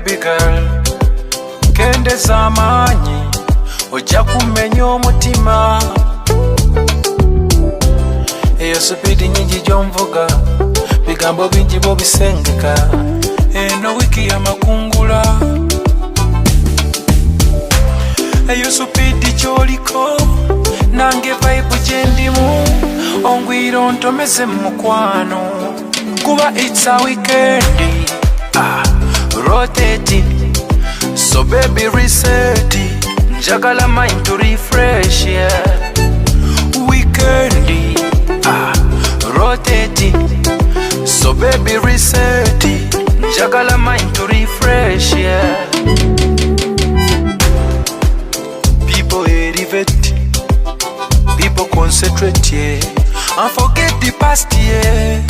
baby girl, kendeza amaanyi ojja kumenya omutima. Eyo supidi nyingi gy'onvuga, bigambo bingi bw'obisengeka, eno wiki ya makungula. Eyo supidi gy'oliko, nange vibe gyendimu, ongwira ontomeze mu mukwano, kuba it's a weekend. Rotate, so baby reset, njagala mind to refresh, yeah. Weekend, rotate, so baby reset, njagala mind to refresh, yeah. People elevate, people concentrate, yeah, and forget the past, yeah.